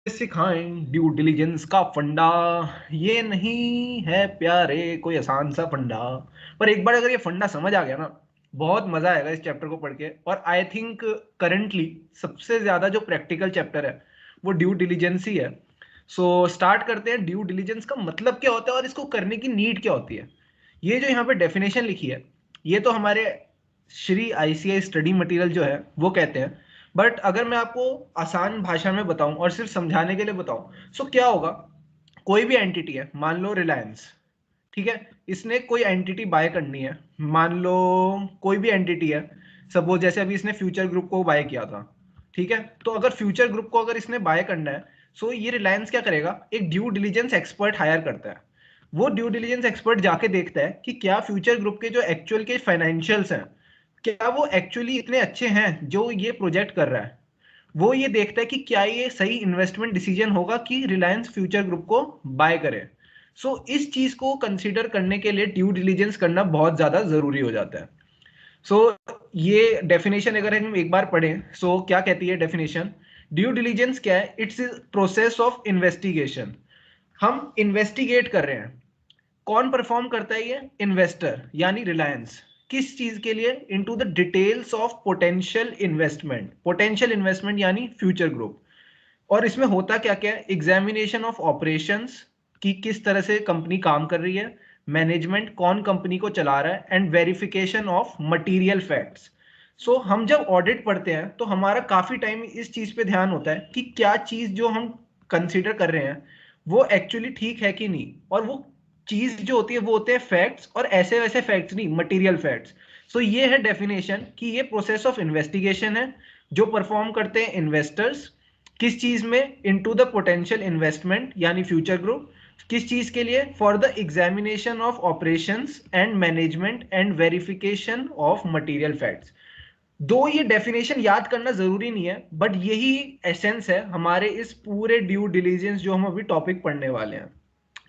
सिखाएं due diligence का फंडा। ये नहीं है प्यारे कोई आसान सा फंडा, पर एक बार अगर ये फंडा समझ आ गया ना, बहुत मजा आएगा इस चैप्टर को पढ़ के। और आई थिंक करंटली सबसे ज्यादा जो प्रैक्टिकल चैप्टर है वो ड्यू डिलिजेंस ही है। सो स्टार्ट करते हैं। ड्यू डिलिजेंस का मतलब क्या होता है और इसको करने की नीड क्या होती है। ये जो यहाँ पे डेफिनेशन लिखी है, ये तो हमारे श्री आईसीआई स्टडी मटेरियल जो है वो कहते हैं। बट अगर मैं आपको आसान भाषा में बताऊं और सिर्फ समझाने के लिए बताऊं, सो क्या होगा। कोई भी एंटिटी है, मान लो रिलायंस, ठीक है। इसने कोई एंटिटी बाय करनी है, मान लो कोई भी एंटिटी है। सपोज जैसे अभी इसने फ्यूचर ग्रुप को बाय किया था, ठीक है। तो अगर फ्यूचर ग्रुप को अगर इसने बाय करना है, सो ये रिलायंस क्या करेगा, एक ड्यू डिलिजेंस एक्सपर्ट हायर करता है। वो ड्यू डिलिजेंस एक्सपर्ट जाके देखता है कि क्या फ्यूचर ग्रुप के जो एक्चुअल के फाइनेंशियल्स हैं, क्या वो एक्चुअली इतने अच्छे हैं जो ये प्रोजेक्ट कर रहा है। वो ये देखता है कि क्या ये सही इन्वेस्टमेंट डिसीजन होगा कि रिलायंस फ्यूचर ग्रुप को बाय करे। इस चीज को कंसीडर करने के लिए ड्यू डिलिजेंस करना बहुत ज्यादा जरूरी हो जाता है। सो ये डेफिनेशन अगर हम एक बार पढ़ें, क्या कहती है डेफिनेशन। ड्यू डिलिजेंस क्या है, इट्स प्रोसेस ऑफ इन्वेस्टिगेशन। हम इन्वेस्टिगेट कर रहे हैं। कौन परफॉर्म करता है ये, इन्वेस्टर यानी रिलायंस। किस चीज के लिए, into the details of potential investment. Potential investment यानी फ्यूचर ग्रुप। और इसमें होता क्या क्या है, एग्जामिनेशन ऑफ ऑपरेशंस, कि किस तरह से कंपनी काम कर रही है। मैनेजमेंट, कौन कंपनी को चला रहा है। And verification of material facts. हम जब ऑडिट पढ़ते हैं तो हमारा काफी टाइम इस चीज पे ध्यान होता है कि क्या चीज जो हम कंसिडर कर रहे हैं वो एक्चुअली ठीक है कि नहीं। और वो चीज जो होती है वो होते हैं फैक्ट्स, और ऐसे वैसे फैक्ट्स नहीं, मटेरियल फैक्ट्स। ये है डेफिनेशन कि ये प्रोसेस ऑफ इन्वेस्टिगेशन है जो परफॉर्म करते हैं इन्वेस्टर्स। किस चीज में, इनटू द पोटेंशियल इन्वेस्टमेंट यानी फ्यूचर ग्रुप। किस चीज के लिए, for the examination of operations and management and verification of material facts. दो ये डेफिनेशन याद करना जरूरी नहीं है, बट यही एसेंस है हमारे इस पूरे ड्यू डिलीजेंस जो हम अभी टॉपिक पढ़ने वाले हैं।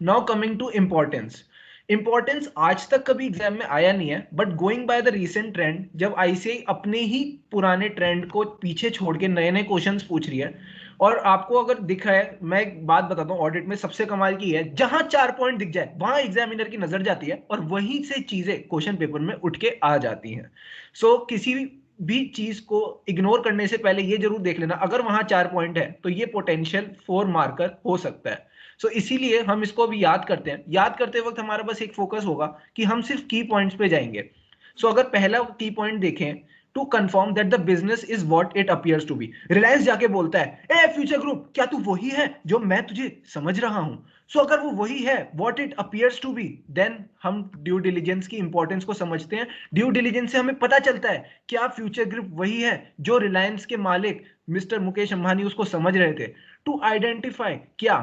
Now coming to importance. Importance आज तक कभी एग्जाम में आया नहीं है, but going by the recent trend, जब आईसीआई अपने ही पुराने ट्रेंड को पीछे छोड़ के नए नए क्वेश्चंस पूछ रही है। और आपको अगर दिख रहा है, मैं एक बात बताता हूँ, ऑडिट में सबसे कमाल की है, जहां 4 पॉइंट दिख जाए वहां एग्जामिनर की नजर जाती है और वहीं से चीजें क्वेश्चन पेपर में उठ के आ जाती हैं। किसी भी चीज को इग्नोर करने से पहले ये जरूर देख लेना, अगर वहां 4 पॉइंट है तो ये पोटेंशियल 4 मार्कर हो सकता है। इसीलिए हम इसको अभी याद करते हैं। याद करते वक्त हमारा बस एक फोकस होगा कि हम सिर्फ की पॉइंट्स पे जाएंगे। अगर पहला की पॉइंट देखें, to confirm that the business is what it appears to be. Reliance जाके बोलता है, ए फ्यूचर ग्रुप, क्या तू वही है जो मैं तुझे समझ रहा हूं। अगर वो वही है, what it appears to be, then हम ड्यू डिलिजेंस की इंपॉर्टेंस को समझते हैं। ड्यू डिलिजेंस से हमें पता चलता है क्या फ्यूचर ग्रुप वही है जो रिलायंस के मालिक मिस्टर मुकेश अंबानी उसको समझ रहे थे। टू आइडेंटिफाई क्या,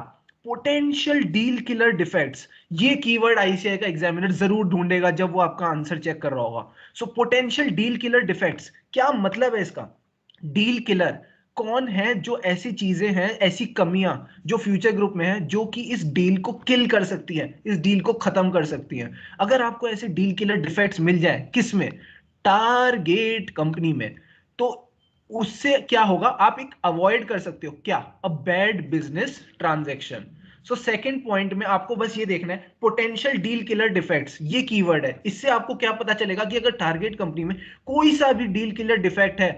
पोटेंशियल डील किलर डिफेक्ट्स। ये कीवर्ड आईसीआई का एग्जामिनर जरूर ढूंढेगा जब वो आपका आंसर चेक कर रहा होगा। पोटेंशियल डील किलर डिफेक्ट्स क्या मतलब है इसका। डील किलर कौन है, जो ऐसी चीजें हैं, ऐसी कमियां जो फ्यूचर ग्रुप में है जो कि इस डील को किल कर सकती है, इस डील को खत्म कर सकती है। अगर आपको ऐसे डील किलर डिफेक्ट्स मिल जाए, किस में, टारगेट कंपनी में, तो उससे क्या होगा, आप एक अवॉइड कर सकते हो क्या, a bad business transaction. Second point में आपको बस ये देखना है, पोटेंशियल डील किलर डिफेक्ट्स, ये कीवर्ड है। इससे आपको क्या पता चलेगा कि अगर टारगेट कंपनी में कोई सा भी डील किलर डिफेक्ट है,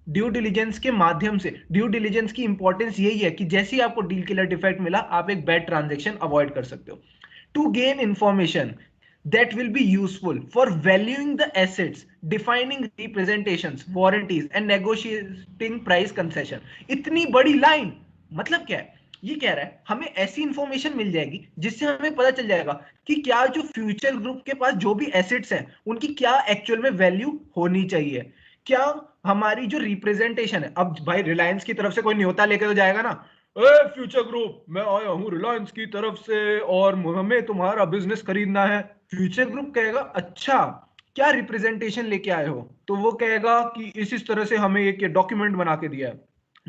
ड्यू डिलिजेंस के माध्यम से, ड्यू डिलिजेंस की इंपॉर्टेंस यही है कि जैसे ही आपको डील किलर डिफेक्ट मिला, आप एक बैड ट्रांजैक्शन अवॉइड कर सकते हो। To gain information that will be useful for valuing the assets, defining representations, warranties and negotiating price concession। इतनी बड़ी लाइन, मतलब क्या है, ये कह रहा है हमें ऐसी इंफॉर्मेशन मिल जाएगी जिससे हमें पता चल जाएगा कि क्या जो फ्यूचर ग्रुप के पास जो भी एसेट्स हैं उनकी क्या एक्चुअल में वैल्यू होनी चाहिए। क्या हमारी जो रिप्रेजेंटेशन है, अब भाई रिलायंस की तरफ से कोई न्योता लेके तो जाएगा ना, ए फ्यूचर ग्रुप, मैं आया हूं रिलायंस की तरफ से और हमें तुम्हारा बिजनेस खरीदना है। फ्यूचर ग्रुप कहेगा, अच्छा क्या रिप्रेजेंटेशन लेके आए हो, तो वो कहेगा कि इस तरह से हमें एक डॉक्यूमेंट बना के दिया है।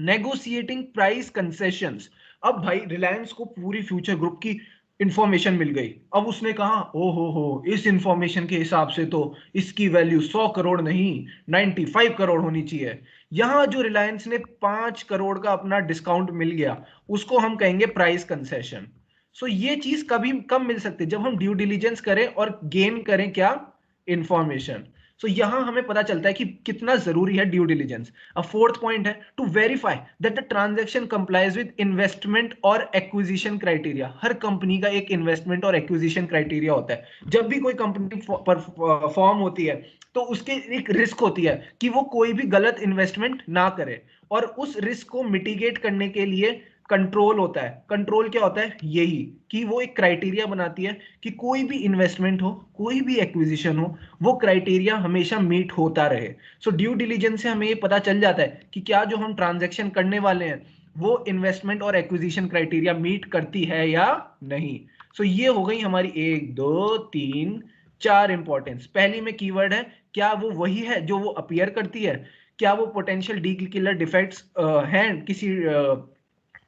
Negotiating price concessions. अब भाई रिलायंस को पूरी फ्यूचर ग्रुप की इंफॉर्मेशन मिल गई। अब उसने कहा, ओ हो, इस इंफॉर्मेशन के हिसाब से तो इसकी वैल्यू 100 करोड़ नहीं 95 करोड़ होनी चाहिए। यहाँ जो रिलायंस ने 5 करोड़ का अपना डिस्काउंट मिल गया, उसको हम कहेंगे प्राइस कंसेशन। सो ये चीज कभी कब मिल सकती है, जब हम ड्यू डिलीजेंस करें और गेन करें क्या, इंफॉर्मेशन। सो यहां हमें पता चलता है कि कितना जरूरी है ड्यू डिलीजेंस। अब फोर्थ पॉइंट है to verify that the transaction complies with investment और एक्विजिशन क्राइटेरिया। हर कंपनी का एक इन्वेस्टमेंट और एक्विजिशन क्राइटेरिया होता है। जब भी कोई कंपनी फॉर्म होती है तो उसके एक रिस्क होती है कि वो कोई भी गलत इन्वेस्टमेंट ना करे, और उस रिस्क को मिटिगेट करने के लिए कंट्रोल होता है। कंट्रोल क्या होता है, यही कि वो एक क्राइटेरिया बनाती है कि कोई भी इन्वेस्टमेंट हो, कोई भी एक्विजिशन हो, वो क्राइटेरिया हमेशा मीट होता रहे। सो ड्यू डिलीजेंस से हमें ये पता चल जाता है कि क्या जो हम ट्रांजैक्शन करने वाले हैं वो इन्वेस्टमेंट और एक्विजिशन क्राइटेरिया मीट करती है या नहीं। सो ये हो गई हमारी 1 2 3 4 इंपॉर्टेंस। पहली में कीवर्ड है, क्या वो वही है जो वो अपीयर करती है, क्या वो पोटेंशियल डी किलर डिफेक्ट्स हैं किसी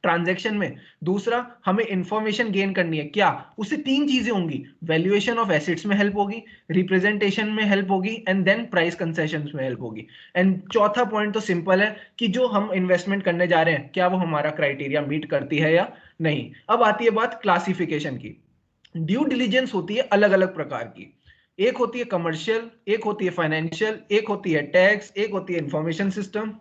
ट्रांजैक्शन में। दूसरा, हमें इंफॉर्मेशन गेन करनी है, क्या उससे 3 चीजें होंगी, वैल्यूएशन ऑफ एसेट्स में हेल्प होगी, रिप्रेजेंटेशन में हेल्प होगी, एंड देन प्राइस कंसेशन में हेल्प होगी। एंड चौथा पॉइंट तो सिंपल है कि जो हम इन्वेस्टमेंट करने जा रहे हैं क्या वो हमारा क्राइटेरिया मीट करती है या नहीं। अब आती है बात क्लासिफिकेशन की। ड्यू डिलीजेंस होती है अलग अलग प्रकार की। एक होती है कमर्शियल, एक होती है फाइनेंशियल, एक होती है टैक्स, एक होती है information system,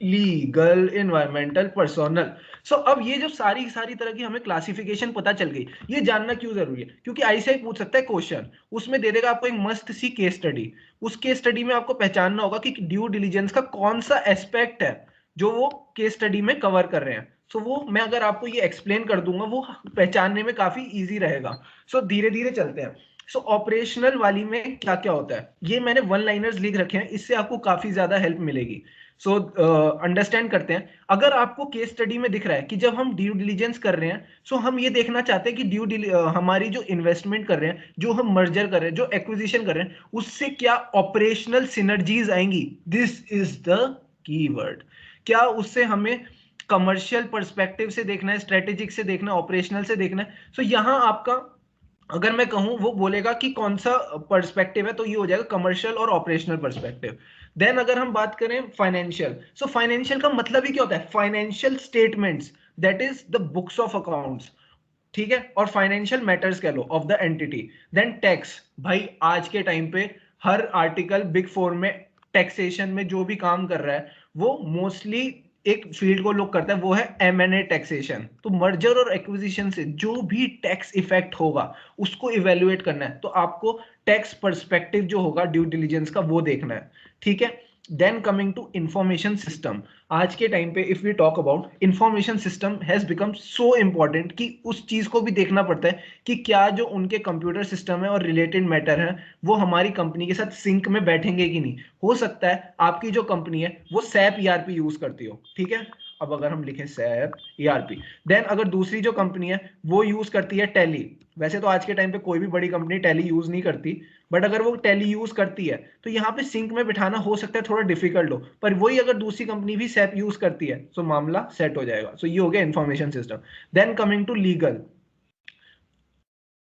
legal, environmental, personal. So अब ये जो सारी सारी तरह की हमें क्लासिफिकेशन पता चल गई, ये जानना क्यों जरूरी है, क्योंकि आईसीआई पूछ सकता है क्वेश्चन, उसमें दे देगा आपको एक मस्त सी केस स्टडी। उस केस स्टडी में आपको पहचानना होगा कि ड्यू डिलीजेंस का कौन सा एस्पेक्ट है जो वो केस स्टडी में कवर कर रहे हैं। सो वो मैं अगर आपको ये एक्सप्लेन कर दूंगा वो पहचानने में काफी इजी रहेगा। सो धीरे धीरे चलते हैं। सो ऑपरेशनल वाली में क्या क्या होता है, ये मैंने वन लाइनर्स लिख रखे हैं, इससे आपको काफी ज्यादा हेल्प मिलेगी। सो अंडरस्टैंड करते हैं। अगर आपको केस स्टडी में दिख रहा है कि जब हम ड्यू डिलीजेंस कर रहे हैं, सो हम ये देखना चाहते हैं कि हमारी जो इन्वेस्टमेंट कर रहे हैं, जो हम मर्जर कर रहे हैं, जो एक्विजिशन कर रहे हैं, उससे क्या ऑपरेशनल सिनर्जीज आएंगी। This is the keyword. क्या उससे हमें कमर्शियल पर्सपेक्टिव से देखना है, स्ट्रेटेजिक से देखना है, ऑपरेशनल से देखना है। सो यहां आपका, अगर मैं कहूं, वो बोलेगा कि कौन सा पर्सपेक्टिव है, तो ये हो जाएगा कमर्शियल और ऑपरेशनल पर्सपेक्टिव। देन अगर हम बात करें फाइनेंशियल, सो फाइनेंशियल का मतलब ही क्या होता है, financial statements, that is the books of accounts. ठीक है, और फाइनेंशियल मैटर्स कह लो of the entity. Then tax, भाई आज के टाइम पे हर आर्टिकल बिग फोर में टैक्सेशन में जो भी काम कर रहा है वो मोस्टली एक फील्ड को लुक करता है, वो है M&A टैक्सेशन। तो मर्जर और एक्विजिशन से जो भी टैक्स इफेक्ट होगा उसको इवेल्युएट करना है, तो आपको टैक्स पर्सपेक्टिव जो होगा ड्यू डिलीजेंस का वो देखना है। ठीक है, then coming to information system. आज के टाइम पे if we talk about information system has become so important कि उस चीज को भी देखना पड़ता है कि क्या जो उनके कंप्यूटर सिस्टम है और रिलेटेड मैटर है वो हमारी कंपनी के साथ सिंक में बैठेंगे कि नहीं। हो सकता है आपकी जो कंपनी है वो सैप ईआरपी यूज करती हो, ठीक है। अब अगर हम लिखें सैप ईआरपी, देन अगर दूसरी जो कंपनी है वो यूज करती है टैली। वैसे तो आज के टाइम पे कोई भी बड़ी कंपनी टैली यूज नहीं करती, बट अगर वो टैली यूज करती है तो यहाँ पे सिंक में बिठाना हो सकता है थोड़ा डिफिकल्ट हो, पर वही अगर दूसरी कंपनी भी सैप यूज करती है तो मामला सेट हो जाएगा। सो ये हो गया information system. Then coming to legal,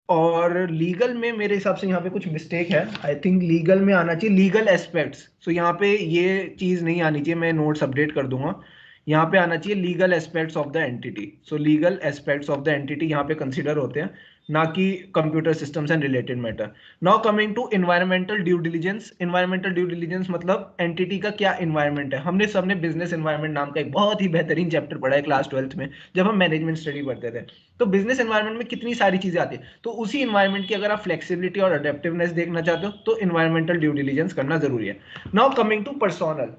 और लीगल में मेरे हिसाब से यहाँ पे कुछ मिस्टेक है। आई थिंक लीगल में आना चाहिए लीगल एस्पेक्ट्स। सो यहाँ पे ये चीज नहीं आनी चाहिए, मैं नोट्स अपडेट कर दूंगा। यहाँ पे आना चाहिए legal aspects of the entity. So legal aspects of the entity यहाँ पे कंसिडर होते हैं, ना कि computer systems and related matter. Now coming to environmental due diligence. Environmental due diligence मतलब एंटिटी का क्या एनवायरमेंट है। हमने सबने बिजनेस एनवायरमेंट नाम का एक बहुत ही बेहतरीन चैप्टर पढ़ा है क्लास 12th में, जब हम मैनेजमेंट स्टडी पढ़ते थे। तो बिजनेस एनवायरमेंट में कितनी सारी चीजें आती है, तो उसी एनवायरमेंट की अगर आप फ्लेक्सिबिलिटी और अडेप्टिवनेस देखना चाहते हो तो एनवायरमेंटल ड्यू डिलीजेंस करना जरूरी है। Now coming to personal.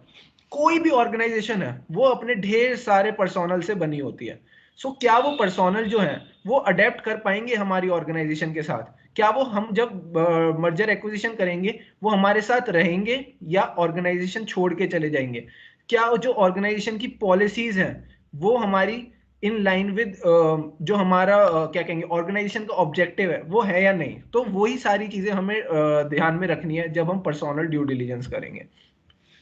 कोई भी ऑर्गेनाइजेशन है वो अपने ढेर सारे पर्सोनल से बनी होती है। सो क्या वो पर्सोनल जो है वो अडेप्ट कर पाएंगे हमारी ऑर्गेनाइजेशन के साथ, क्या वो हम जब मर्जर एक्विजिशन करेंगे वो हमारे साथ रहेंगे या ऑर्गेनाइजेशन छोड़ के चले जाएंगे। क्या जो ऑर्गेनाइजेशन की पॉलिसीज हैं वो हमारी इन लाइन विद जो हमारा क्या कहेंगे ऑर्गेनाइजेशन का ऑब्जेक्टिव है वो है या नहीं। तो वही सारी चीजें हमें ध्यान में रखनी है जब हम पर्सोनल ड्यू डिलीजेंस करेंगे।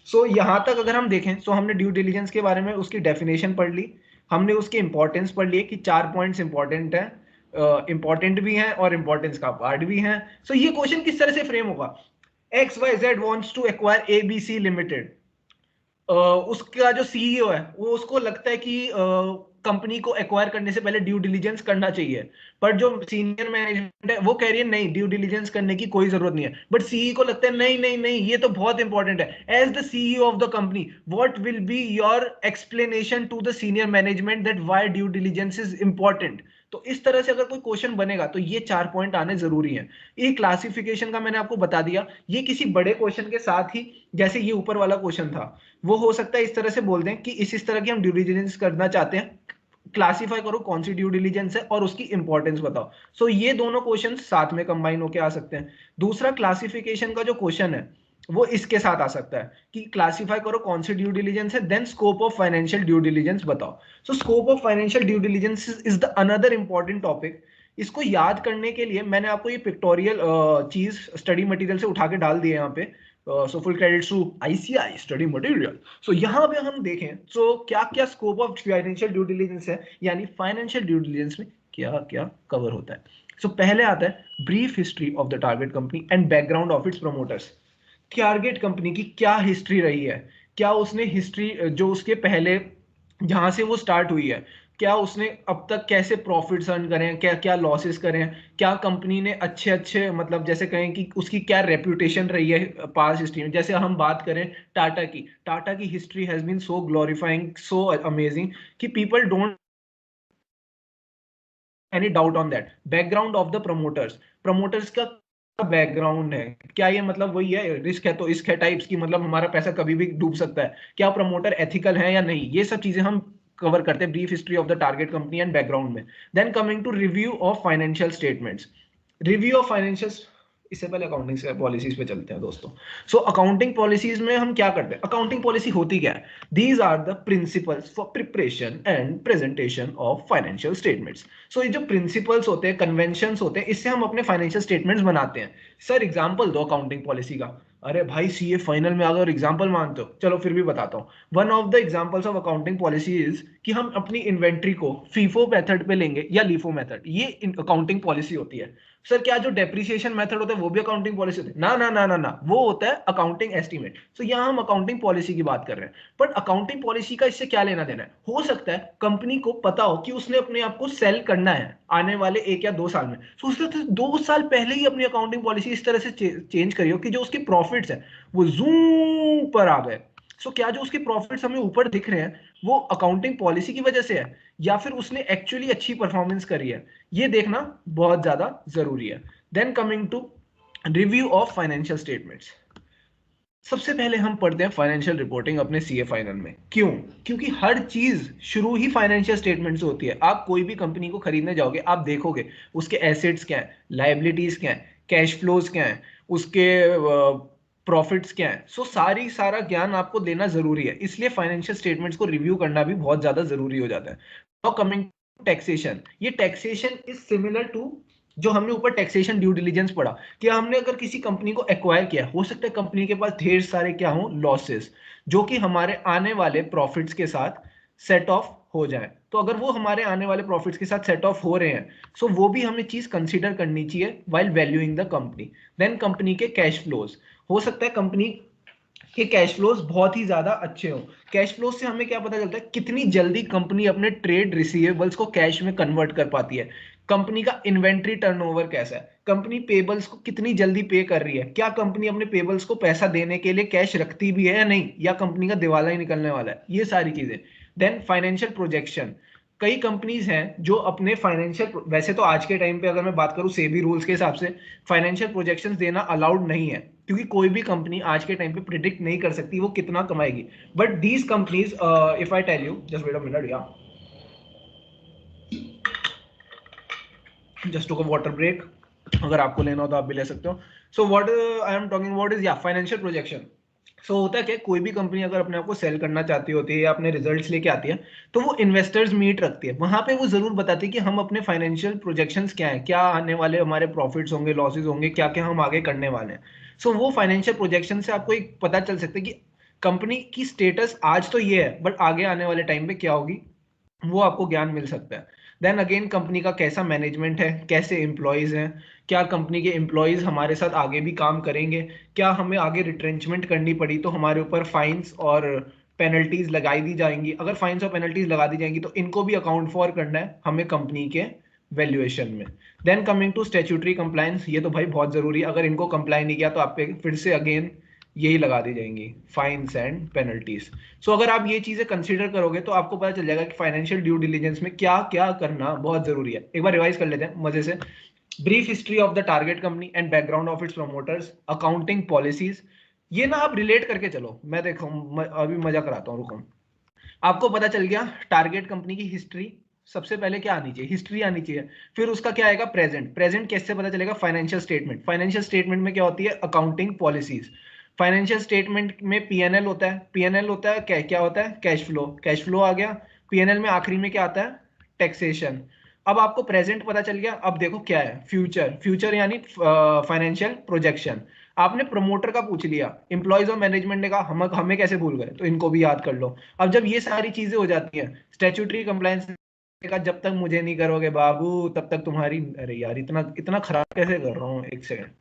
सो यहां तक अगर हम देखें तो हमने ड्यू डिलीजेंस के बारे में उसकी डेफिनेशन पढ़ ली, हमने उसकी इंपॉर्टेंस पढ़ ली कि 4 पॉइंट्स इंपॉर्टेंट है, इंपॉर्टेंट भी हैं और इंपॉर्टेंस का पार्ट भी है। सो ये क्वेश्चन किस तरह से फ्रेम होगा, XYZ wants to acquire ABC Limited, उसका जो सीईओ है वो उसको लगता है कि कंपनी को एक्वायर करने से पहले ड्यू डिलीजेंस करना चाहिए, पर जो सीनियर मैनेजमेंट है वो कह रही है नहीं, ड्यू डिलीजेंस करने की कोई जरूरत नहीं है। बट सीईओ को लगता है नहीं नहीं नहीं, ये तो बहुत इंपॉर्टेंट है। As the CEO of the company, what will be your explanation to the senior management that why due diligence is important. तो इस तरह से अगर कोई क्वेश्चन बनेगा तो ये 4 पॉइंट आने जरूरी है। ये क्लासिफिकेशन का मैंने आपको बता दिया। ये किसी बड़े क्वेश्चन के साथ ही, जैसे ये ऊपर वाला क्वेश्चन था, वो हो सकता है इस तरह से बोल दें कि इस तरह की हम ड्यू डिलिजेंस करना चाहते हैं, क्लासिफाई करो कौन सी ड्यू डिलिजेंस है और उसकी इंपॉर्टेंस बताओ। सो ये दोनों क्वेश्चन साथ में कंबाइन होकर आ सकते हैं। दूसरा क्लासिफिकेशन का जो क्वेश्चन है वो इसके साथ आ सकता है कि क्लासिफाई करो कौन सी ड्यू डिलिजेंस है, then scope of financial due diligence बताओ। So scope of financial due diligence is the another important topic. इसको याद करने के लिए मैंने आपको ये पिक्टोरियल चीज स्टडी मटेरियल से उठा के डाल दिए यहाँ पे। So full credit to ICI study material. So यहाँ पे हम देखें तो क्या क्या scope of financial due diligence है, यानी फाइनेंशियल ड्यू डिलिजेंस में क्या क्या कवर होता है। सो पहले आता है brief history of the target company and background of its promoters. Target company की क्या हिस्ट्री रही है, क्या उसने हिस्ट्री जो उसके पहले जहां से वो स्टार्ट हुई है, क्या उसने अब तक कैसे प्रॉफिट्स अर्न करे हैं, क्या क्या लॉसेस करे हैं, क्या कंपनी ने अच्छे अच्छे मतलब जैसे कहें कि उसकी क्या रेप्यूटेशन रही है पास्ट हिस्ट्री में। जैसे हम बात करें टाटा की history has been so glorifying, so amazing कि people don't any doubt on that. Background of the promoters, promoters का बैकग्राउंड है, क्या ये मतलब वही है रिस्क है तो इश्क है टाइप्स की, मतलब हमारा पैसा कभी भी डूब सकता है, क्या प्रमोटर एथिकल है या नहीं, ये सब चीजें हम कवर करते हैं brief history of the target company and background में। Then coming to review of financial statements, review of financial, इससे पहले अकाउंटिंग से पॉलिसीज पे चलते हैं दोस्तों। सो अकाउंटिंग पॉलिसीज में हम क्या करते हैं, अकाउंटिंग पॉलिसी होती क्या है, these are the principles for preparation and presentation of financial statements. So ये जो प्रिंसिपल्स होते हैं, कन्वेंशंस होते हैं, इससे हम अपने फाइनेंशियल स्टेटमेंट्स बनाते हैं। सर एग्जांपल दो अकाउंटिंग पॉलिसी का। अरे भाई सीए फाइनल में अगर एग्जांपल मानते हो, चलो फिर भी बताता हूँ। One of the examples of accounting policy is कि हम अपनी इन्वेंट्री को फीफो मेथड पे लेंगे या लीफो मेथड, ये अकाउंटिंग पॉलिसी होती है। सर क्या जो डेप्रिसिएशन मेथड होता है वो भी अकाउंटिंग पॉलिसी होती है? ना ना ना ना ना, वो होता है अकाउंटिंग एस्टीमेट। सो यहाँ हम अकाउंटिंग पॉलिसी की बात कर रहे हैं। बट अकाउंटिंग पॉलिसी का इससे क्या लेना देना है, हो सकता है कंपनी को पता हो कि उसने अपने आप को सेल करना है आने वाले 1 या 2 साल में, तो उसने तो 2 साल पहले ही अपनी अकाउंटिंग पॉलिसी इस तरह से चेंज करी हो कि जो उसके प्रॉफिट्स है वो जूम पर आ गए। सो क्या जो उसके प्रॉफिट्स हमें ऊपर दिख रहे हैं वो अकाउंटिंग पॉलिसी की वजह से है या फिर उसने एक्चुअली अच्छी परफॉर्मेंस करी है, ये देखना बहुत ज्यादा जरूरी है। Then coming to review of financial statements, सबसे पहले हम पढ़ते हैं फाइनेंशियल रिपोर्टिंग अपने सीए फाइनल में। क्यों? क्योंकि हर चीज शुरू ही फाइनेंशियल स्टेटमेंट से होती है। आप कोई भी कंपनी को खरीदने जाओगे, आप देखोगे उसके एसेट्स क्या है, लाइबिलिटीज क्या है, कैश फ्लोज क्या है, उसके प्रॉफिट्स क्या है। सो सारा ज्ञान आपको देना जरूरी है, इसलिए फाइनेंशियल स्टेटमेंट्स को रिव्यू करना भी बहुत ज्यादा जरूरी हो जाता है। नाउ कमिंग टैक्सेशन, ये टैक्सेशन इज सिमिलर टू जो हमने ऊपर टैक्सेशन ड्यू डिलीजेंस पढ़ा कि हमने अगर किसी कंपनी को एक्वायर किया, हो सकता है कंपनी के पास ढेर सारे क्या हो लॉसेस, जो कि हमारे आने वाले प्रॉफिट्स के साथ सेट ऑफ हो जाए। तो अगर वो हमारे आने वाले प्रॉफिट्स के साथ सेट ऑफ हो रहे हैं, सो वो भी हमें चीज कंसीडर करनी चाहिए while valuing the company. Then company के कैश फ्लोज, हो सकता है कंपनी के कैश फ्लोज बहुत ही ज्यादा अच्छे हो। कैश फ्लोज से हमें क्या पता चलता है, कितनी जल्दी कंपनी अपने ट्रेड रिसीवेबल्स को कैश में कन्वर्ट कर पाती है, कंपनी का इन्वेंट्री टर्नओवर कैसा है, कंपनी पेबल्स को कितनी जल्दी पे कर रही है, क्या कंपनी अपने पेबल्स को पैसा देने के लिए कैश रखती भी है या नहीं, या कंपनी का दिवाला ही निकलने वाला है, ये सारी चीजें। देन फाइनेंशियल प्रोजेक्शन, कई कंपनीज हैं जो अपने फाइनेंशियल, वैसे तो आज के टाइम पे अगर मैं बात करूं सेबी रूल्स के हिसाब से फाइनेंशियल प्रोजेक्शंस देना अलाउड नहीं है, क्योंकि कोई भी कंपनी आज के टाइम पे प्रिडिक्ट नहीं कर सकती वो कितना कमाएगी। But these companies, if I tell you, just wait a minute, या just took a water break, अगर आपको लेना हो तो आप भी ले सकते हो। So what I am talking about is या फाइनेंशियल प्रोजेक्शन। सो होता है क्या, कोई भी कंपनी अगर अपने आप को सेल करना चाहती होती है या अपने रिजल्ट्स लेके आती है, तो वो इन्वेस्टर्स मीट रखती है, वहां पे वो जरूर बताती है कि हम अपने फाइनेंशियल प्रोजेक्शंस क्या है, क्या आने वाले हमारे प्रॉफिट्स होंगे, लॉसेज होंगे, क्या क्या हम आगे करने वाले हैं। सो वो फाइनेंशियल प्रोजेक्शन से आपको एक पता चल सकता है कि कंपनी की स्टेटस आज तो ये है बट आगे आने वाले टाइम पे क्या होगी, वो आपको ज्ञान मिल सकता है। देन अगेन कंपनी का कैसा मैनेजमेंट है, कैसे एम्प्लॉयज हैं, क्या कंपनी के एम्प्लॉयज हमारे साथ आगे भी काम करेंगे, क्या हमें आगे रिट्रेंचमेंट करनी पड़ी तो हमारे ऊपर फाइन्स और पेनल्टीज लगाई दी जाएंगी, अगर फाइन्स और पेनल्टीज लगा दी जाएंगी तो इनको भी अकाउंट फॉर करना है हमें कंपनी के वैल्यूएशन में। Then coming to statutory compliance, ये तो भाई बहुत जरूरी है, अगर इनको कंप्लाई नहीं किया तो आप पे फिर से अगेन यही लगा दी जाएंगी फाइन्स एंड पेनल्टीज। सो अगर आप ये चीजें कंसीडर करोगे तो आपको पता चल जाएगा कि फाइनेंशियल ड्यू डिलीजेंस में क्या क्या करना बहुत जरूरी है। एक बार रिवाइज कर लेते हैं मजे से। Brief history of the target company and background of its promoters, accounting policies, ये ना आप रिलेट करके चलो, मैं देखो अभी मजा कराता हूँ, रुको। आपको पता चल गया टारगेट कंपनी की हिस्ट्री, सबसे पहले क्या आनी चाहिए, हिस्ट्री आनी चाहिए। फिर उसका क्या आएगा, प्रेजेंट। प्रेजेंट कैसे पता चलेगा, फाइनेंशियल स्टेटमेंट। फाइनेंशियल स्टेटमेंट में क्या होती है, अकाउंटिंग पॉलिसीज। फाइनेंशियल स्टेटमेंट में पीएनएल होता है, पीएनएल होता है क्या होता है, कैश फ्लो, कैश फ्लो आ गया। पीएनएल में आखिरी में क्या आता है, टैक्सेशन। अब आपको प्रेजेंट पता चल गया, अब देखो क्या है, फ्यूचर। फ्यूचर यानी फाइनेंशियल प्रोजेक्शन। आपने प्रमोटर का पूछ लिया, एम्प्लॉयज और मैनेजमेंट ने कहा हम हमें कैसे भूल गए, तो इनको भी याद कर लो। अब जब ये सारी चीजें हो जाती हैं, स्टैट्यूटरी कंप्लायंस का जब तक मुझे नहीं करोगे बाबू तब तक तुम्हारी, अरे यार इतना इतना खराब कैसे कर रहा हूँ, एक सेकंड।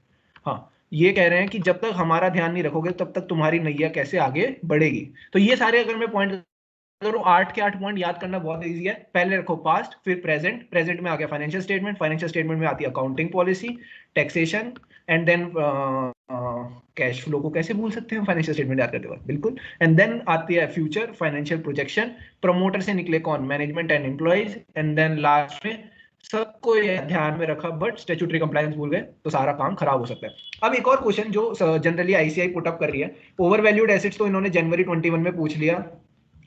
हाँ, ये कह रहे हैं कि जब तक हमारा ध्यान नहीं रखोगे तब तक तुम्हारी नैया कैसे आगे बढ़ेगी। तो ये सारे अगर मैं पॉइंट करूं, 8 के 8 पॉइंट याद करना बहुत इजी है। पहले रखो पास्ट, फिर प्रेजेंट, प्रेजेंट में आ गया फाइनेंशियल स्टेटमेंट, फाइनेंशियल स्टेटमेंट में आती है accounting policy, taxation, and then cash flow को कैसे भूल सकते हैं फाइनेंशियल स्टेटमेंट याद करते वक्त, बिल्कुल। एंड देन आती है फ्यूचर, फाइनेंशियल प्रोजेक्शन, प्रमोटर से निकले कौन, management and employees, and then last में सबको ये ध्यान में रखा बट स्टैट्यूटरी कंप्लायंस भूल गए तो सारा काम खराब हो सकता है। अब एक और क्वेश्चन जो जनरली आईसीआई पुट अप कर रही है, ओवर वैल्यूड एसेट्स तो इन्होंने जनवरी 21 में पूछ लिया,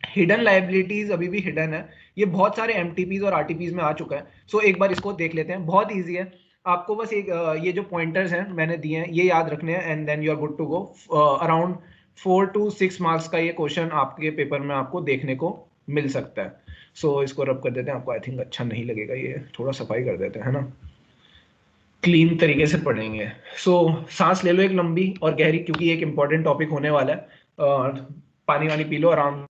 हिडन लाइबिलिटीज अभी भी हिडन है, ये बहुत सारे एमटीपीज और आरटीपीज में आ चुका है। सो एक बार इसको देख लेते हैं, बहुत इजी है। आपको बस एक ये जो पॉइंटर्स हैं मैंने दिए हैं ये याद रखने हैं, and then you are good to go. Around 4 to 6 marks का ये क्वेश्चन आपके पेपर में आपको देखने को मिल सकता है। सो इसको रब कर देते हैं, आपको आई थिंक अच्छा नहीं लगेगा, ये थोड़ा सफाई कर देते हैं, है ना, क्लीन तरीके से पढ़ेंगे। सो सांस ले लो एक लंबी और गहरी, क्योंकि एक इंपॉर्टेंट टॉपिक होने वाला है। पानी वानी पी लो आराम।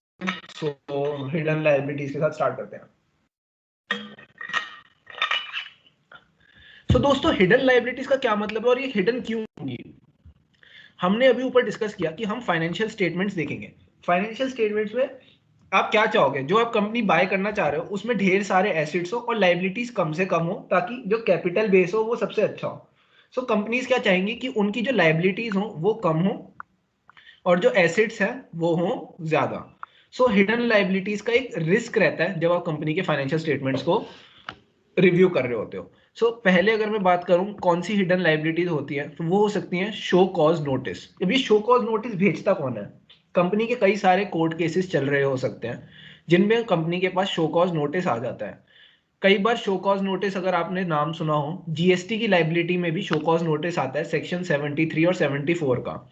सो हिडन लायबिलिटीज के साथ स्टार्ट करते हैं। सो दोस्तों हिडन लायबिलिटीज का क्या मतलब है और ये हिडन क्यों होंगी। हमने अभी ऊपर डिस्कस किया कि हम फाइनेंशियल स्टेटमेंट्स देखेंगे। फाइनेंशियल स्टेटमेंट्स में आप क्या चाहोगे, जो आप कंपनी बाय करना चाह रहे हो उसमें ढेर सारे एसेट्स हो और लायबिलिटीज कम से कम हो, ताकि जो कैपिटल बेस हो वो सबसे अच्छा हो। सो कंपनीज क्या चाहेंगी कि उनकी जो लायबिलिटीज हो वो कम हो और जो एसेट्स हैं वो हो ज्यादा। सो हिडन लायबिलिटीज का एक रिस्क रहता है जब आप कंपनी के फाइनेंशियल स्टेटमेंट्स को रिव्यू कर रहे होते हो। सो पहले अगर मैं बात करूं कौन सी हिडन लायबिलिटीज होती है, तो वो हो सकती है शो कॉज नोटिस। अब ये शो कॉज नोटिस भेजता कौन है, कंपनी के कई सारे कोर्ट केसेस चल रहे हो सकते हैं जिनमें कंपनी के पास शो कॉज नोटिस आ जाता है। कई बार शो कॉज नोटिस अगर आपने नाम सुना हो, जीएसटी की लायबिलिटी में भी शो कॉज नोटिस आता है, सेक्शन 73 और 74 का।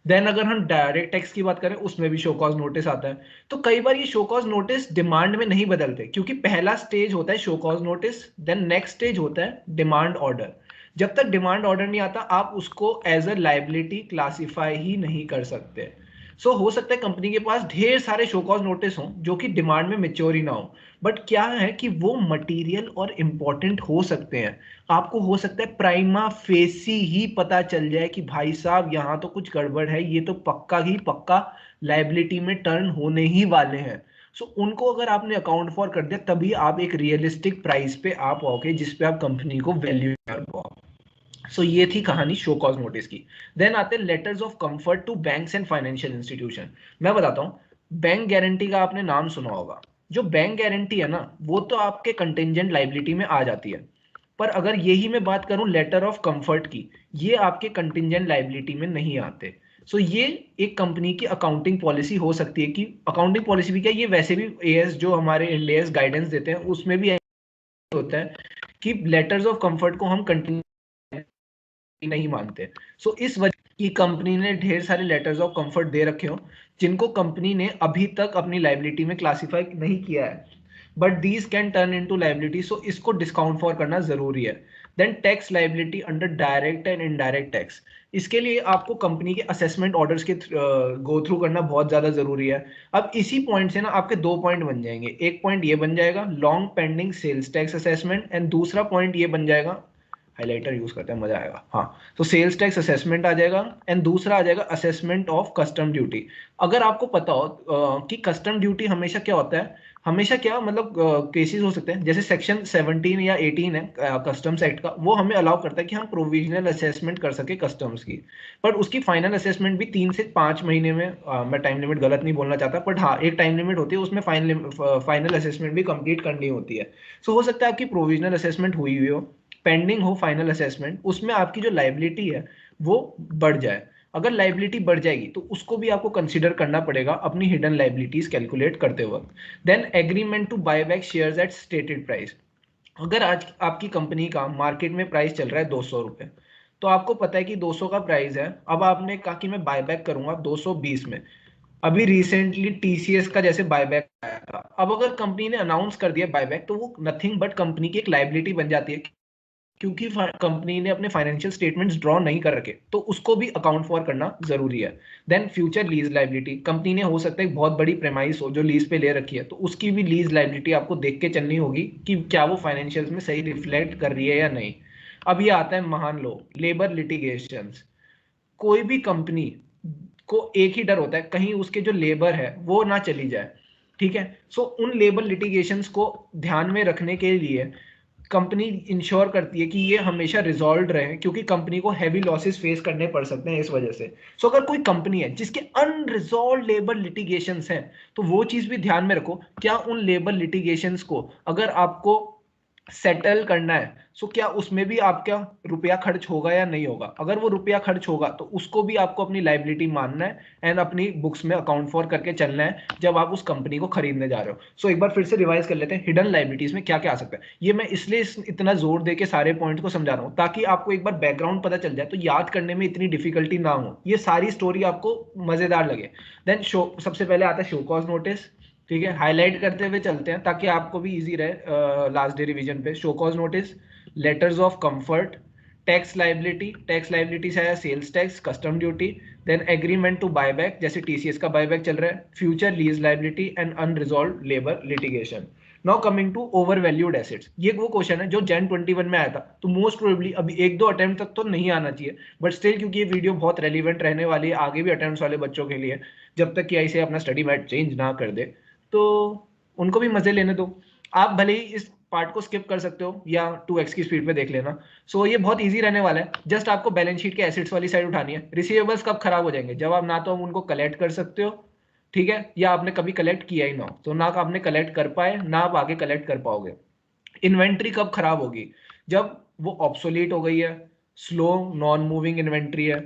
देन अगर हम डायरेक्ट टैक्स की बात करें उसमें भी शो कॉज नोटिस आता है। तो कई बार ये शो कॉज नोटिस डिमांड में नहीं बदलते, क्योंकि पहला स्टेज होता है show cause notice, then next stage होता है डिमांड ऑर्डर। जब तक डिमांड ऑर्डर नहीं आता आप उसको एज अ लाइबिलिटी क्लासिफाई ही नहीं कर सकते। सो हो सकता है कंपनी के पास ढेर सारे शो कॉज नोटिस हों जो कि डिमांड में मेच्योर ही ना हो, बट क्या है कि वो मटेरियल और इंपॉर्टेंट हो सकते हैं। आपको हो सकता है प्राइमा फेसी ही पता चल जाए कि भाई साहब यहाँ तो कुछ गड़बड़ है, ये तो पक्का ही पक्का लाइबिलिटी में टर्न होने ही वाले हैं। सो उनको अगर आपने अकाउंट फॉर कर दिया तभी आप एक रियलिस्टिक प्राइस पे आप आओगे जिसपे आप कंपनी को वैल्यू कर पाओ। सो ये थी कहानी शो कॉज नोटिस की। देन आते हैं letters of comfort to banks and financial institution. मैं बताता हूं, बैंक गारंटी का आपने नाम सुना होगा। जो बैंक गारंटी है ना वो तो आपके कंटिजेंट लाइबिलिटी में आ जाती है, पर अगर यही मैं बात करूं लेटर ऑफ कंफर्ट की, ये आपके कंटिजेंट लाइबिलिटी में नहीं आते। सो ये एक कंपनी की अकाउंटिंग पॉलिसी हो सकती है, कि अकाउंटिंग पॉलिसी भी क्या, ये वैसे भी एएस जो हमारे इंडियस गाइडेंस देते हैं उसमें भी होता है कि लेटर्स ऑफ कंफर्ट को हम कंटिजेंट नहीं मानते। सो इस वजह की कंपनी ने ढेर सारे लेटर्स ऑफ कंफर्ट दे रखे हो जिनको कंपनी ने अभी तक अपनी लाइबिलिटी में क्लासिफाई नहीं किया है, but these can turn into liability. So इसको डिस्काउंट फॉर करना जरूरी है। Then tax liability under direct and indirect tax, इसके लिए आपको कंपनी के असेसमेंट ऑर्डर्स के गो थ्रू करना बहुत ज्यादा जरूरी है। अब इसी पॉइंट से ना आपके दो पॉइंट बन जाएंगे, एक पॉइंट ये बन जाएगा long pending sales tax assessment, and दूसरा पॉइंट ये बन जाएगा हाइलाइटर यूज करते हैं, मजा आएगा। हाँ, तो सेल्स टैक्स असेसमेंट आ जाएगा एंड दूसरा आ जाएगा असेसमेंट ऑफ कस्टम ड्यूटी। अगर आपको पता हो कि कस्टम ड्यूटी हमेशा क्या होता है, हमेशा क्या मतलब केसेस हो सकते हैं, जैसे सेक्शन 17 या 18 है कस्टम्स एक्ट का, वो हमें अलाउ करता है कि हम प्रोविजनल असेसमेंट कर सके कस्टम्स की, पर उसकी फाइनल असेसमेंट भी 3 से 5 महीने में, मैं टाइम लिमिट गलत नहीं बोलना चाहता, बट हाँ एक टाइम लिमिट होती है, उसमें फाइनल असेसमेंट भी कंप्लीट करनी होती है। सो हो सकता है आपकी प्रोविजनल असेसमेंट हुई हो, पेंडिंग हो फाइनल असेसमेंट, उसमें आपकी जो लाइबिलिटी है वो बढ़ जाए। अगर लाइबिलिटी बढ़ जाएगी तो उसको भी आपको कंसीडर करना पड़ेगा अपनी हिडन लाइबिलिटीज कैलकुलेट करते वक्त। Then agreement to buy back shares at stated price. अगर आज आपकी कंपनी का मार्केट में प्राइस चल रहा है 200 रुपए, तो आपको पता है कि 200 का प्राइस है, अब आपने कहा कि मैं बायबैक करूंगा 220 में। अभी रिसेंटली टीसीएस का जैसे बायबैक आया था, अब अगर कंपनी ने अनाउंस कर दिया बायबैक, तो वो नथिंग बट कंपनी की एक लाइबिलिटी बन जाती है, क्योंकि कंपनी ने अपने फाइनेंशियल स्टेटमेंट्स ड्रॉ नहीं कर रखे, तो उसको भी अकाउंट फॉर करना जरूरी है। Then future lease liability, company ने हो सकता है एक बहुत बड़ी प्रेमाइस हो जो लीज पे ले रखी है, तो उसकी भी लीज लाइबिलिटी आपको देख के चलनी होगी कि क्या वो फाइनेंशियल्स में सही रिफ्लेक्ट कर रही है या नहीं। अब ये आता है महान लो, लेबर लिटिगेशंस। कोई भी कंपनी को एक ही डर होता है, कहीं उसके जो लेबर है वो ना चली जाए, ठीक है। सो उन लेबर लिटिगेशंस को ध्यान में रखने के लिए कंपनी इंश्योर करती है कि ये हमेशा रिजॉल्व रहे, क्योंकि कंपनी को हैवी लॉसेस फेस करने पड़ सकते हैं इस वजह से। सो अगर कोई कंपनी है जिसके अनरिजॉल्व लेबर लिटिगेशंस हैं, तो वो चीज भी ध्यान में रखो, क्या उन लेबर लिटिगेशंस को अगर आपको सेटल करना है, सो क्या उसमें भी आपका रुपया खर्च होगा या नहीं होगा। अगर वो रुपया खर्च होगा तो उसको भी आपको अपनी लाइबिलिटी मानना है एंड अपनी बुक्स में अकाउंट फॉर करके चलना है जब आप उस कंपनी को खरीदने जा रहे हो। सो एक बार फिर से रिवाइज कर लेते हैं हिडन लाइबिलिटीज में क्या क्या आ सकता है। ये मैं इसलिए इतना जोर दे के सारे पॉइंट को समझा रहा हूँ ताकि आपको एक बार बैकग्राउंड पता चल जाए, तो याद करने में इतनी डिफिकल्टी ना हो, ये सारी स्टोरी आपको मजेदार लगे। देन शो, सबसे पहले आता है शो कॉज नोटिस। ठीक है, हाईलाइट करते हुए चलते हैं ताकि आपको भी इजी रहे लास्ट डे रिवीजन पे। Show cause notice, letters of comfort, tax liability, tax liability से आया sales tax, custom duty, then agreement to buyback जैसे टीसीएस का बायबैक चल रहा है, future lease liability and unresolved labour litigation. Now coming to over valued assets, ये वो question है जो जैन 21 में आया था, तो मोस्ट प्रोबेबली अभी एक दो अटेम्प्ट तक तो नहीं आना चाहिए, बट स्टिल क्योंकि ये वीडियो बहुत रेलिवेंट रहने वाली है आगे भी अटेम्प्ट्स वाले बच्चों के लिए, जब तक कि ऐसे अपना स्टडी मैट चेंज ना कर दे, तो उनको भी मजे लेने दो। आप भले ही इस पार्ट को स्किप कर सकते हो या 2x की स्पीड पे देख लेना। सो ये बहुत इजी रहने वाला है, जस्ट आपको बैलेंस शीट के एसेट्स वाली साइड उठानी है। रिसीवेबल्स कब खराब हो जाएंगे, जब आप ना तो हम उनको कलेक्ट कर सकते हो, ठीक है, या आपने कभी कलेक्ट किया ही ना हो, तो ना आपने कलेक्ट कर पाए ना आप आगे कलेक्ट कर पाओगे। इन्वेंट्री कब खराब होगी, जब वो ऑब्सोलीट हो गई है, स्लो नॉन मूविंग इन्वेंट्री है,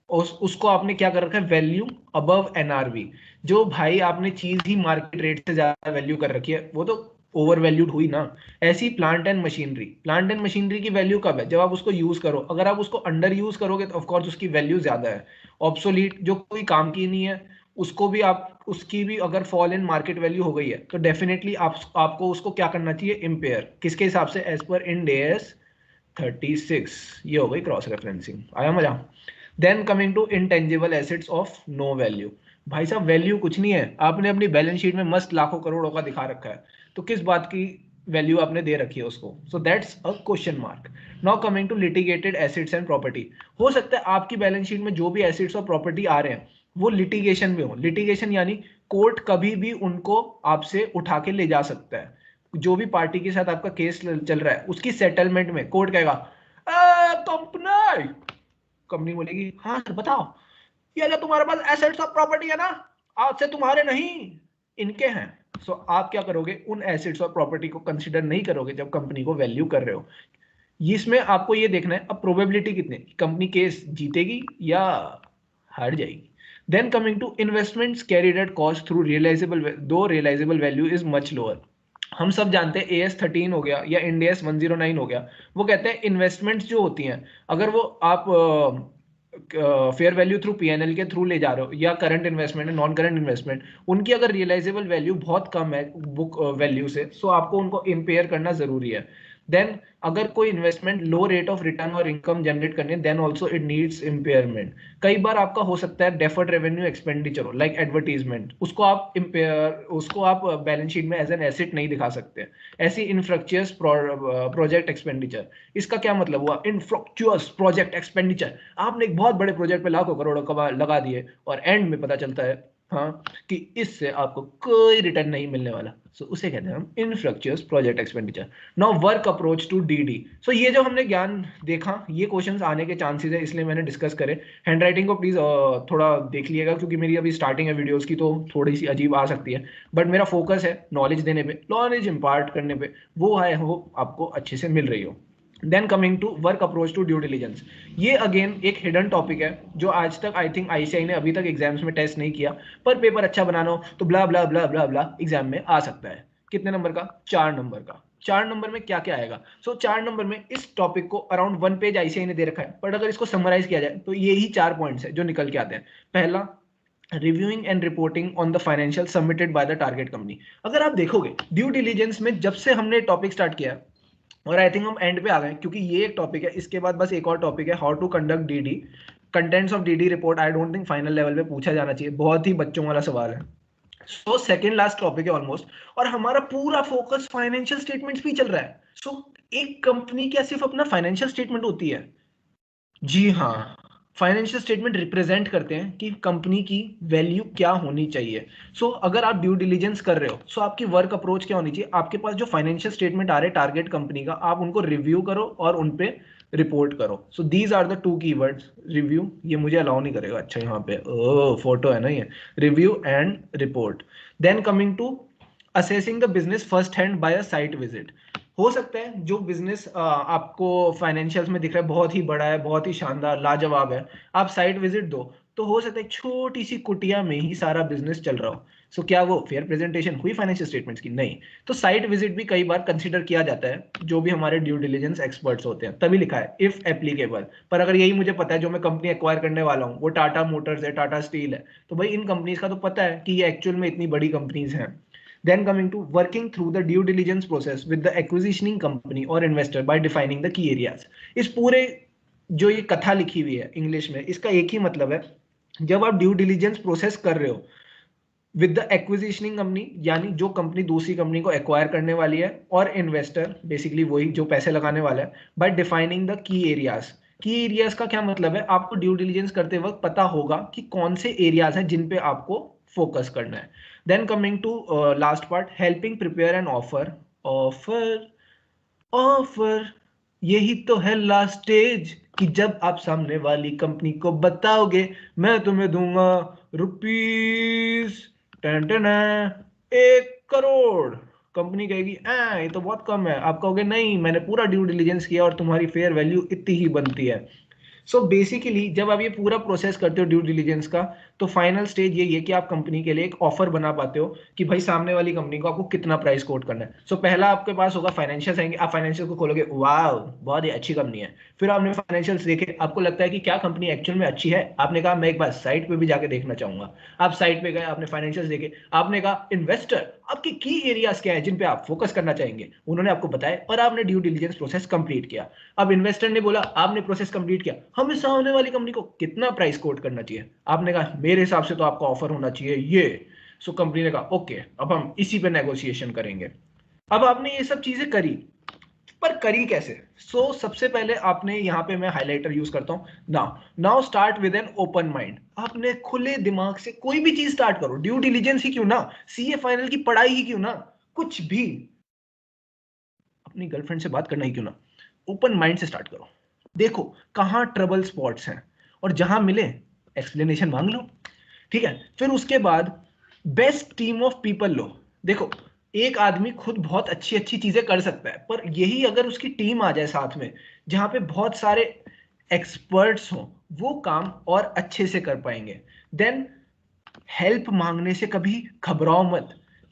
उसको आपने क्या कर रखा है, वैल्यू अबव एनआरवी। जो भाई आपने चीज ही मार्केट रेट से ज्यादा वैल्यू कर रखी है, वो तो ओवर वैल्यूड हुई ना। ऐसी plant and machinery, plant and machinery की वैल्यू कब है, जब आप उसको यूज करो। अगर आप उसको अंडर यूज करोगे तो ऑफकोर्स उसकी वैल्यू ज्यादा है। ऑब्सोलीट जो कोई काम की नहीं है, उसको भी आप, उसकी भी अगर फॉल इन मार्केट वैल्यू हो गई है, तो डेफिनेटली आपको उसको क्या करना चाहिए, इम्पेयर। किसके हिसाब से, एज पर इंड एस 36। ये हो गई क्रॉस रेफरेंसिंग, आया मजा। Then coming to intangible assets of no value. भाई साहब वैल्यू कुछ नहीं है, आपने अपनी बैलेंस शीट में मस्त लाखों करोड़ों का दिखा रखा है, तो किस बात की वैल्यू आपने दे रखी है उसको, so that's a question mark. Now coming to litigated assets and property. हो सकता है आपकी बैलेंस शीट में जो भी एसेट्स और प्रॉपर्टी आ रहे हैं वो लिटिगेशन में हो। लिटिगेशन यानी कोर्ट कभी भी उनको आपसे उठा के ले जा सकता है। जो भी पार्टी के साथ आपका केस चल रहा है, उसकी सेटलमेंट में कोर्ट कहेगा कंपनी, कंपनी बोलेगी हाँ सर बताओ, ये जो तुम्हारे पास एसेट्स और प्रॉपर्टी है ना, आज से तुम्हारे नहीं, इनके हैं। सो आप क्या करोगे, उन एसेट्स और प्रॉपर्टी को कंसीडर नहीं करोगे जब कंपनी को वैल्यू कर रहे हो। इसमें आपको ये देखना है अब प्रोबेबिलिटी कितनी, कंपनी केस जीतेगी या हार जाएगी। Then coming to investments carried at cost through realizable, though realizable value is much lower. हम सब जानते हैं AS 13 हो गया या इंड AS 109 हो गया, वो कहते हैं इन्वेस्टमेंट्स जो होती हैं, अगर वो आप फेयर वैल्यू थ्रू PNL के थ्रू ले जा रहे हो या करंट इन्वेस्टमेंट है, नॉन करंट इन्वेस्टमेंट, उनकी अगर रियलाइजेबल वैल्यू बहुत कम है बुक वैल्यू से, सो आपको उनको इम्पेयर करना जरूरी है। देन अगर कोई investment low rate of return और इनकम जनरेट करनी है, then also it needs impairment. कई बार आपका हो सकता है डेफर्ड रेवेन्यू एक्सपेंडिचर हो, लाइक एडवर्टीजमेंट, उसको आप बैलेंस शीट में एज एन एसेट नहीं दिखा सकते। ऐसी इनफ्रक्चुअस प्रोजेक्ट एक्सपेंडिचर, इसका क्या मतलब हुआ? इनफ्रक्चुअस प्रोजेक्ट एक्सपेंडिचर, आपने एक बहुत बड़े प्रोजेक्ट पे लाखों करोड़ों लगा दिए और एंड में पता चलता है हाँ कि इससे आपको कोई रिटर्न नहीं मिलने वाला, सो उसे कहते हैं हम infructuous project expenditure. Now work approach to DD. So ये जो हमने ज्ञान देखा, ये क्वेश्चंस आने के चांसेस है, इसलिए मैंने डिस्कस करे। हैंडराइटिंग को प्लीज थोड़ा देख लिएगा, क्योंकि मेरी अभी स्टार्टिंग है वीडियोस की, तो थोड़ी सी अजीब आ सकती है, बट मेरा फोकस है नॉलेज देने पे, नॉलेज इंपार्ट करने पे, वो है वो आपको अच्छे से मिल रही हो। Then coming to work approach to due diligence, ये अगेन एक हिडन टॉपिक है जो आज तक आई थिंक आईसीआई ने अभी तक एग्जाम्स में टेस्ट नहीं किया, पर पेपर अच्छा बनाना हो तो ब्ला ब्ला ब्ला ब्ला ब्ला एग्जाम में आ सकता है। कितने नंबर का? 4 नंबर का। 4 नंबर में क्या क्या आएगा? सो 4 नंबर में इस टॉपिक को अराउंड 1 पेज आईसीआई ने दे रखा है, बट अगर इसको समराइज किया जाए तो ये ही 4 पॉइंट्स है जो निकल के आते हैं। पहला, reviewing and reporting on the financial submitted by the target company. अगर आप देखोगे ड्यू डिलीजेंस में जब से हमने टॉपिक स्टार्ट किया है, और आई थिंक हम एंड पे आ गए, क्योंकि ये एक टॉपिक है, इसके बाद बस एक और टॉपिक है, how to conduct DD, contents of DD report. I don't think final level पे पूछा जाना चाहिए, बहुत ही बच्चों वाला सवाल है। सो सेकंड लास्ट टॉपिक है ऑलमोस्ट, और हमारा पूरा फोकस फाइनेंशियल स्टेटमेंट्स पे चल रहा है। सो एक कंपनी क्या सिर्फ अपना फाइनेंशियल स्टेटमेंट होती है? जी हाँ, फाइनेंशियल स्टेटमेंट रिप्रेजेंट करते हैं कि कंपनी की वैल्यू क्या होनी चाहिए। सो अगर आप ड्यू डिलीजेंस कर रहे हो, सो आपकी वर्क अप्रोच क्या होनी चाहिए? आपके पास जो फाइनेंशियल स्टेटमेंट आ रहे हैं टारगेट कंपनी का, आप उनको रिव्यू करो और उन पे रिपोर्ट करो। So these are the 2 keywords. Review, ये मुझे अलाउ नहीं करेगा, अच्छा यहाँ पे ओ फोटो है ना ये, review and report. Then coming to assessing the business first hand by a site visit. हो सकता है जो बिजनेस आपको फाइनेंशियल्स में दिख रहा है बहुत ही बड़ा है, बहुत ही शानदार लाजवाब है, आप साइट विजिट दो तो हो सकता है छोटी सी कुटिया में ही सारा बिजनेस चल रहा हो। सो क्या वो फेयर प्रेजेंटेशन हुई फाइनेंशियल स्टेटमेंट्स की? नहीं। तो साइट विजिट भी कई बार कंसीडर किया जाता है, जो भी हमारे ड्यू डिलीजेंस एक्सपर्ट्स होते हैं, तभी लिखा है इफ एप्लीकेबल। पर अगर यही मुझे पता है जो मैं कंपनी एक्वायर करने वाला हूँ वो टाटा मोटर्स है, टाटा स्टील है, तो भाई इन कंपनीज का तो पता है कि ये एक्चुअल में इतनी बड़ी कंपनीज हैं। Then coming to working through the due diligence process with the acquisitioning company or investor by defining the key areas। इस पूरे जो ये कथा लिखी हुई है इंग्लिश में, इसका एक ही मतलब है, जब आप ड्यू डिलीजेंस प्रोसेस कर रहे हो विद द एक्विजिशनिंग कंपनी, यानी जो कंपनी दूसरी कंपनी को एक्वायर करने वाली है, और इन्वेस्टर बेसिकली वही जो पैसे लगाने वाला है, bye defining the key areas. की एरियाज का क्या मतलब है? आपको ड्यू डिलीजेंस करते वक्त पता होगा कि कौन से एरियाज हैं जिन पे आपको फोकस करना है। Then coming to last part, helping prepare an offer. Offer, offer, यही तो है लास्ट स्टेज, कि जब आप सामने वाली कंपनी को बताओगे मैं तुम्हें दूंगा रुपीस 1 करोड़, कंपनी कहेगी ये तो बहुत कम है, आप कहोगे नहीं मैंने पूरा ड्यू डिलीजेंस किया और तुम्हारी फेयर वैल्यू इतनी ही बनती है। सो बेसिकली जब आप ये पूरा प्रोसेस करते हो ड्यू डिलीजेंस का, तो फाइनल स्टेज यही है कि आप कंपनी के लिए एक ऑफर बना पाते हो कि भाई सामने वाली कंपनी को आपको कितना प्राइस कोट करना है। सो पहला आपके पास होगा फाइनेंशियल आएंगे, आप फाइनेंशियल को खोलोगे, वाह बहुत ही अच्छी कंपनी है। फिर आपने फाइनेंशियल्स देखे, आपको लगता है कि क्या कंपनी एक्चुअल में अच्छी है, आपने कहा मैं एक बार साइट पे भी जाके देखना चाहूंगा। आप साइट पे गए, आपने फाइनेंशियल्स देखे, आपने कहा इन्वेस्टर आपके की एरियाज क्या है जिन पे आप फोकस करना चाहेंगे, उन्होंने आपको बताया और आपने ड्यू डिलीजेंस प्रोसेस कंप्लीट किया। अब इन्वेस्टर ने बोला, आपने प्रोसेस कंप्लीट किया, हमें सामने वाली कंपनी को कितना प्राइस कोट करना चाहिए, आपने कहा मेरे हिसाब से तो आपका ऑफर होना चाहिए ये। सो कंपनी ने कहा ओके अब हम इसी पे नेगोशिएशन करेंगे। अब आपने ये सब चीजें करी, पर करी कैसे? सबसे पहले आपने यहाँ पे मैं हाइलाइटर यूज करता हूं, now now start with an open mind. आपने खुले दिमाग से कोई भी चीज स्टार्ट करो, ड्यू डिलीजेंस ही क्यों ना, सीए फाइनल की पढ़ाई ही क्यों ना, कुछ भी, अपनी गर्लफ्रेंड से बात करना ही क्यों ना, ओपन माइंड से स्टार्ट करो। देखो कहाँ ट्रबल स्पॉट्स हैं, और जहां मिले एक्सप्लेनेशन मांग लो। ठीक है, फिर उसके बाद बेस्ट टीम ऑफ पीपल लो। देखो एक आदमी खुद बहुत अच्छी अच्छी चीजें कर सकता है, पर यही अगर उसकी टीम आ जाए साथ में जहां पे बहुत सारे एक्सपर्ट्स हों, वो काम और अच्छे से कर पाएंगे। देन हेल्प मांगने से कभी घबराओ मत,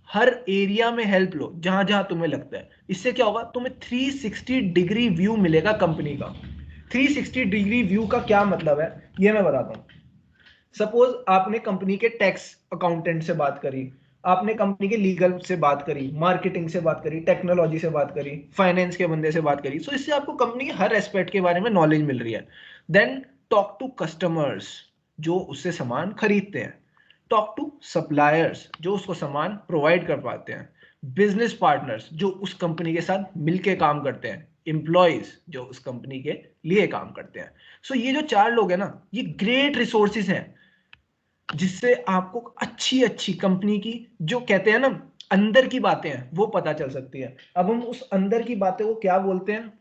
हर एरिया में हेल्प लो जहां जहां तुम्हें लगता है। इससे क्या होगा, तुम्हें 360 डिग्री व्यू मिलेगा कंपनी का। 360 डिग्री व्यू का क्या मतलब है ये मैं बताता हूं। सपोज आपने कंपनी के टैक्स अकाउंटेंट से बात करी, आपने कंपनी के लीगल से बात करी, मार्केटिंग से बात करी, टेक्नोलॉजी से बात करी, फाइनेंस के बंदे से बात करी, सो इससे आपको कंपनी के हर एस्पेक्ट के बारे में नॉलेज मिल रही है। देन टॉक टू कस्टमर्स जो उससे सामान खरीदते हैं, टॉक टू सप्लायर्स जो उसको सामान प्रोवाइड कर पाते हैं, बिजनेस पार्टनर्स जो उस कंपनी के साथ मिलके काम करते हैं, एम्प्लॉयज जो उस कंपनी के लिए काम करते हैं। सो ये जो चार लोग हैं ना, ये ग्रेट रिसोर्सेज हैं जिससे आपको अच्छी अच्छी कंपनी की जो कहते हैं ना अंदर की बातें हैं वो पता चल सकती है। अब हम उस अंदर की बातें को क्या बोलते हैं?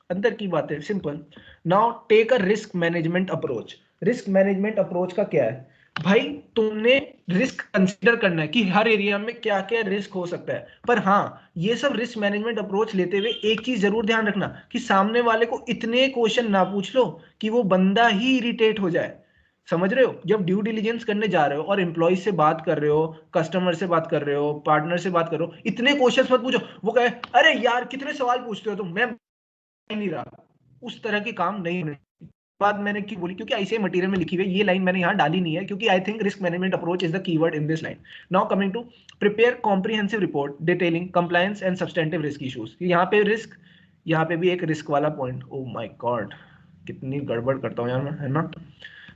अंदर की बातें simple. Now take a risk management approach. Risk management approach का क्या है भाई? तुमने रिस्क कंसीडर करना है कि हर एरिया में क्या क्या रिस्क हो सकता है, पर हाँ ये सब रिस्क मैनेजमेंट अप्रोच लेते हुए एक चीज जरूर ध्यान रखना कि सामने वाले को इतने क्वेश्चन ना पूछ लो कि वो बंदा ही इरिटेट हो जाए। समझ रहे हो? जब ड्यू डिलीजेंस करने जा रहे हो और एम्प्लॉय से बात कर रहे हो, कस्टमर से बात कर रहे हो, पार्टनर से बात कर रहे हो, इतने क्वेश्चन मत पूछो वो कहे अरे यार कितने सवाल पूछते हो तुम, मैं नहीं रहा। उस तरह के काम नहीं होने। बात मैंने क्यों बोली? क्योंकि ऐसे मटेरियल में लिखी हुई ये लाइन मैंने यहाँ डाली नहीं है, क्योंकि I think risk management approach is the keyword in this line. Now coming to prepare comprehensive report detailing compliance and substantive risk issues. यहाँ पे रिस्क, यहाँ पे भी एक रिस्क वाला पॉइंट। ओ माय गॉड कितनी गड़बड़ करता हूँ यार मैं, है ना?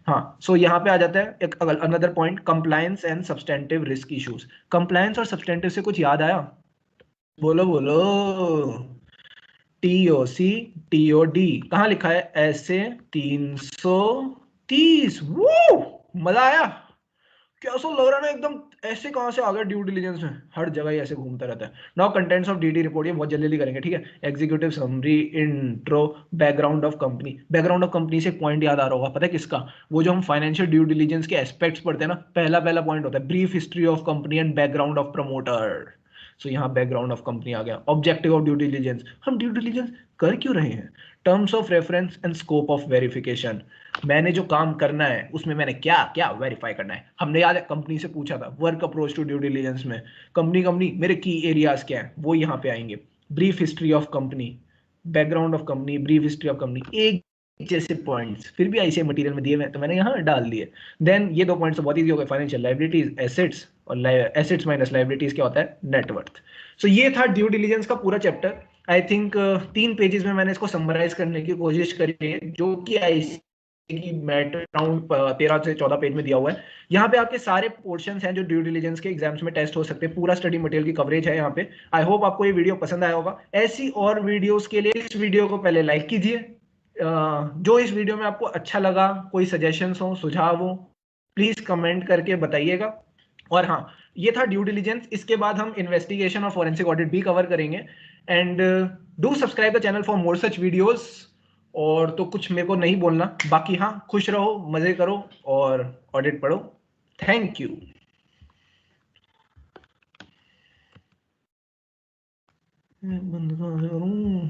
हाँ, सो यहाँ पे आ जाता है एक another point, compliance and substantive risk issues. Compliance और सब्सटेंटिव से कुछ याद आया? बोलो बोलो। TOC TOD कहाँ लिखा है? ऐसे 330। वो मजा आया। कैसा लग रहा है ना एकदम? ऐसे कहां से आ गया ड्यू डिलीजेंस में? हर जगह ही ऐसे घूमता रहता है। Now contents of DD report, ये बहुत जल्दी जल्दी करेंगे, ठीक है? Executive summary, intro, background of company. Background of company से एक पॉइंट याद आ रहा होगा, पता है किसका? वो जो हम फाइनेंशियल ड्यू डिलीजेंस के एस्पेक्ट्स पढ़ते हैं ना, पहला पहला पॉइंट होता है brief history of company and background of promoter. So यहाँ बैकग्राउंड ऑफ कंपनी आ गया। ऑब्जेक्टिव ऑफ ड्यू डिलीजेंस, हम ड्यू डिलीजेंस कर क्यों रहे हैं? Terms of reference and scope of verification, मैंने जो काम करना है उसमें मैंने क्या क्या वेरीफाई करना है। हमने याद है कंपनी से पूछा था work approach to due diligence में, कंपनी कंपनी मेरे की एरियाज क्या है वो यहाँ पे आएंगे। Brief history of company, background of company, brief history of company, एक जैसे पॉइंट्स फिर भी ऐसे मटेरियल में दिए हुए तो मैंने यहाँ डाल दिए। देन ये दो पॉइंट्स तो बहुत इजी हो गए, फाइनेंशियल लायबिलिटीज एसेट्स, और एसेट्स माइनस लायबिलिटीज क्या होता है? नेटवर्थ। सो ये था ड्यू डिलीजेंस का पूरा चैप्टर। आई थिंक 3 पेजेस में मैंने इसको समराइज करने की कोशिश करी है, जो कि की मैट अराउंड 13 से 14 पेज में दिया हुआ है। यहाँ पे आपके सारे पोर्शंस हैं जो ड्यू डिलीजेंस के एग्जाम्स में टेस्ट हो सकते हैं, पूरा स्टडी मटेरियल की कवरेज है यहाँ पे। आई होप आपको ये वीडियो पसंद आया होगा। ऐसी और वीडियोस के लिए इस वीडियो को पहले लाइक कीजिए। जो इस वीडियो में आपको अच्छा लगा, कोई सजेशंस हो, सुझाव हो, प्लीज कमेंट करके बताइएगा। और हाँ, ये था ड्यू डिलीजेंस। इसके बाद हम इन्वेस्टिगेशन और फॉरेंसिक ऑडिट भी कवर करेंगे। And do subscribe the channel for more such videos. और तो कुछ मेरे को नहीं बोलना, बाकी हाँ खुश रहो, मजे करो और ऑडिट पढ़ो। Thank you. बंद कहाँ से करूं?